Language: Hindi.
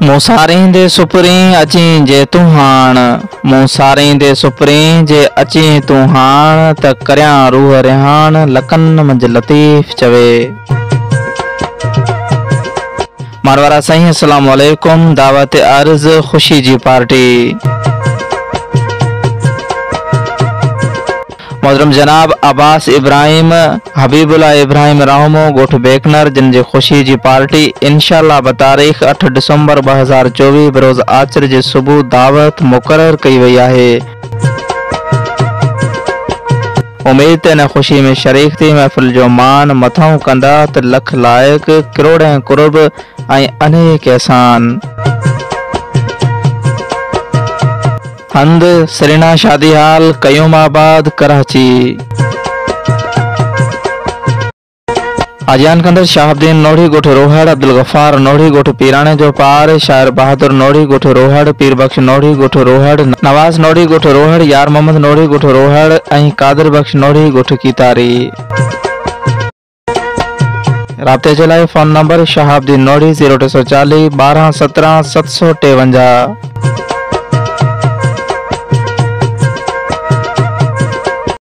मूसारें दे सुपरी अची जे तू हाण, मूसारें दे सुपरी जे अची तू हाण, त करयां रूह रिहान लकन मंझ लतीफ़ चवे। मारवारा साईं अस्सलाम वालेकुम। दावत अर्ज़ खुशी जी पार्टी। मोहतरम जनाब अब्बास इब्राहिम हबीबुल्लाह इब्राहिम रहमो गोठ बेकनर जिन जी खुशी जी पार्टी इंशाअल्लाह बतारीख़ 8 दिसंबर 2024 बरोज़ आचर जे सुबह दावत मुकर्रर कई वई आहे। उम्मीद ते न खुशी में शरीक थी महफ़िल जो मान मथाऊं कंदा त लख लायक करोड़ कुर्ब ऐं अनेक एहसान। हंद सरीना शादी हाल कयूमाबाद कराची। आजान कंदर शाहबुद्दीन नोढ़ी गोठ रोहड़, अब्दुल गफ्फार नोढ़ी गोठ पीराने जो पार, शायर बहादुर नोढ़ी गोठ रोहड़, पीर बख्श नोढ़ी गोठ रोहड़, नवाज नोढ़ी गोठ रोहड़, यार मोहम्मद नोढ़ी गोठ रोहड़ ऐं कादिर बख्श नोढ़ी गोठ कीतारी। राब्ते जे लाइ फ़ोन नंबर शाहबुद्दीन नोढ़ी 0340 12 17 753।